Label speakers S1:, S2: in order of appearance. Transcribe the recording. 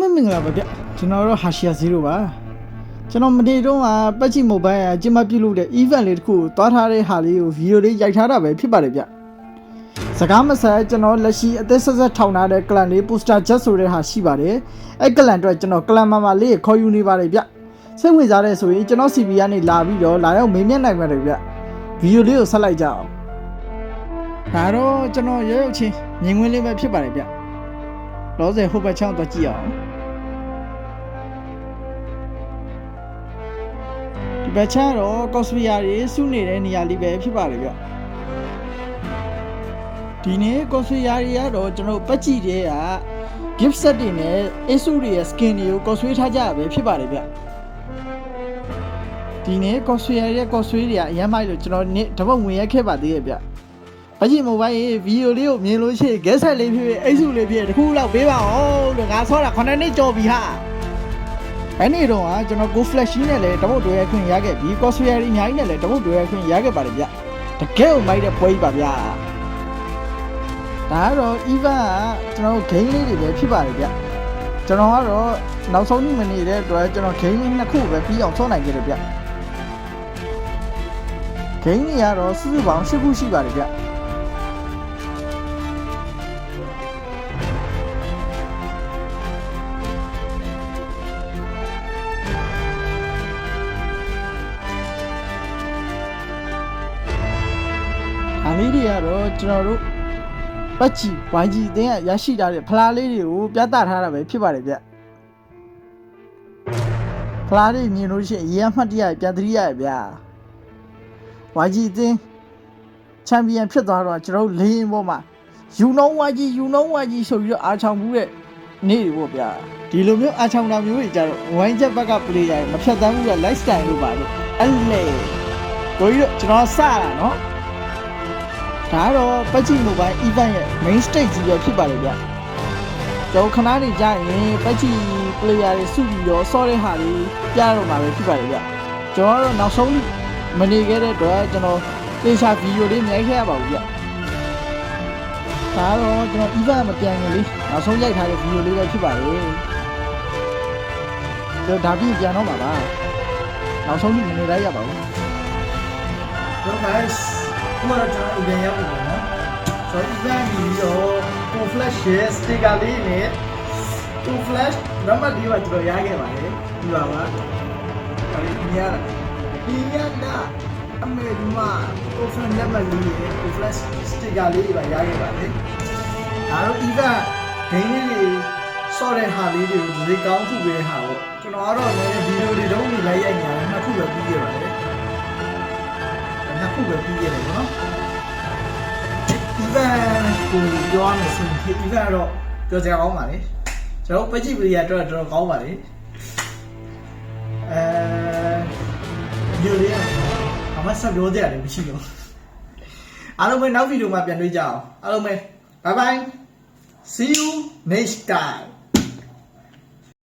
S1: လုံးမင်္ဂလာပါဗျကျွန်တော်တို့ဟာရှီယာ0ပါကျွန်တော်မနေ့တုန်းကပတ်ချီမိုဘိုင်းအကျမပြုတ်လို့တဲ့ event လေးတစ်ခုသွားထားတဲ့ဟာလေးကိုဗီဒီယိုလေးရိုက်ထားတာပဲဖြစ်ပါတယ်ဗျစကားမဆက်ကျွန်တော်လက်ရှိအသက်ဆက်ဆက်ထောင်ထားတဲ့ကလန်လေး poster jet ဆိုတဲ့ဟာရှိပါတယ်အဲ့ကလန်အတွက်ကျွန်တော်ကလန်မာလေးခေါ်ယူနေပါတယ်ဗျစိတ်ဝင်စားတဲ့ဆိုရင်ကျွန်တော် CB ကနေလာပြီးတော့လာရောက်မေးမြန်းနိုင်ပါတယ်ဗျဗီဒီယိုလေးကိုဆက်လိုက်ကြအောင်ဒါတော့ကျွန်တော်ရုပ်ချင်းမြင်ကွင်းလေးပဲဖြစ်ပါတယ်ဗျလောဆယ်ဟိုဘက်ချောင်းတော့ကြည့်အောင်ဒီဘက်ချမ်းတော့ကော့စပီယာတွေစုနေတဲ့နေရာလေးပဲဖြစ်ပါတယ်ဗျဒီနေ့ကော့စပီယာတွေကတော့ကျွန်တော်ပတ်ကြည့်တဲ့က gift set တွေနဲ့ Asus တွေရဲ့ skin တွေကိုကော့ဆွေးထားကြရပဲဖြစ်ပါတယ်ဗျဒီနေ့ကော့စပီယာရဲ့ကော့ဆွေးတွေကအရမ်းမိုက်လို့ကျွန်တော်နေ့တပတ်ဝင်ရက်ခဲ့ပါသေးရဲ့ဗျပတ်ကြည့်မိုဘိုင်းရေးဗီဒီယိုလေးကိုမြင်လို့ရှိရင် guest set လေးဖြစ်ဖြစ် Asus လေးဖြစ်တခုလောက်ပေးပါအောင်လို့ငါဆောတာ9နှစ်ကြော်ပြီဟာအဲ့ဒီတော့ကျွန်တော် Go Flash နဲ့လည်းတပုတ်တွဲခွင့်ရခဲ့ပြီး Cosplay အများကြီးနဲ့လည်းတပုတ်တွဲခွင့်ရခဲ့ပါတယ်ဗျတကယ်ကိုမိုက်တဲ့ပွဲကြီးပါဗျာဒါကတော့ event ကကျွန်တော် game လေးတွေပဲဖြစ်ပါတယ်ဗျကျွန်တော်ကတော့နောက်ဆုံးနေ့မနေတဲ့အတွက်ကျွန်တော် game လေးနှစ်ခုပဲပြီးအောင်ဆော့နိုင်ခဲ့တယ်ဗျ game တွေကတော့စုစုပေါင်း10ခုရှိပါတယ်ဗျအလေးတွေကတော့ကျွန်တော်တို့ပတ်ချီ YG အတင်းရရှိထားတဲ့ဖလားလေးတွေကိုပြသထားတာပဲဖြစ်ပါတယ်ဗျဖလားလေးမြင်လို့ရှိရင်အရင်မှတ်တရပြန်သတိရရဗျာ YG အတင်းချန်ပီယံဖြစ်သွားတော့ကျွန်တော်လေးရင်ပေါ်မှာ you know YG ဆိုပြီးတော့အားချောင်မှုတဲ့နေ့တွေပေါ့ဗျာဒီလိုမျိုးအားချောင်တာမျိုးတွေကြတော့ဝိုင်းချက်ဘက်က player မဖြတ်သန်းမှုက lifestyle လို့ပါလို့အဲ့လေကိုကြီးတို့ကျွန်တော်စတာနော်ဒါကတော့ပတ်ချီမိုဘိုင်း event ရဲ့ main stage ကြီးပဲဖြစ်ပါတယ်ဗျကျွန်တော်ခဏနေကြရင်ပတ်ချီ player တွေစုပြီးတော့ဆော့တဲ့ဟာလေးပြတော့မှာပဲဖြစ်ပါတယ်ဗျကျွန်တော်ကတော့နောက်ဆုံးမနေခဲ့တဲ့အတွက်ကျွန်တော်သေချာဗီဒီယိုလေးမြိုက်ခဲ့ရပါဘူးဗျဒါတော့ကျွန်တော် event မပြန်ခင်လေးနောက်ဆုံးရိုက်ထားတဲ့ဗီဒီယိုလေးပဲဖြစ်ပါတယ်ကျွန်တော်ဒါပြီးပြန်တော့မှာပါနောက်ဆုံးမနေလိုက်ရပါဘူးတော့ guysခုမှတော့ကျွန်တော် event ရောက်ပြီနော်ဆိုတော့ event ပြီးတော့ Go Flash ရဲ့ sticker လေးနဲ့ Go Flash နံပါတ်လေးပါကျွန်တော်ရခဲ့ပါတယ်ဒီပါပါဒါလေးမြင်ရတာအမေဒီမှာ Go Flash နံပါတ်လေးရဲ့ Go Flash sticker လေးတွေပါရခဲ့ပါတယ်ဒါတော့ event game လေးတွေဆော့တဲ့ဟာလေးတွေကိုဒီကောင်းခုပဲဟာပေါ့ကျွန်တော်ကတော့လည်းဗီဒီယိုတွေတုံးနေလိုက်ရိုက်နေတာနှစ်ခုပဲပြီးခဲ့ပါတယ်နှစ်ခုပဲပြီးရတယ်နော် event ကိုပြောရမယ်ဆိုရင် event တော့ပြောကြအောင်ပါလေကျွန်တော်ပတ်ကြည့်ပရိယာတော့တော်တော်ကောင်းပါလေဒီလိုအမဆက်ပြောကြရတယ်မရှိတော့အားလုံးပဲနောက်ဗီဒီယိုမှာပြန်တွေ့ကြအောင်အားလုံးပဲ bye bye see you next time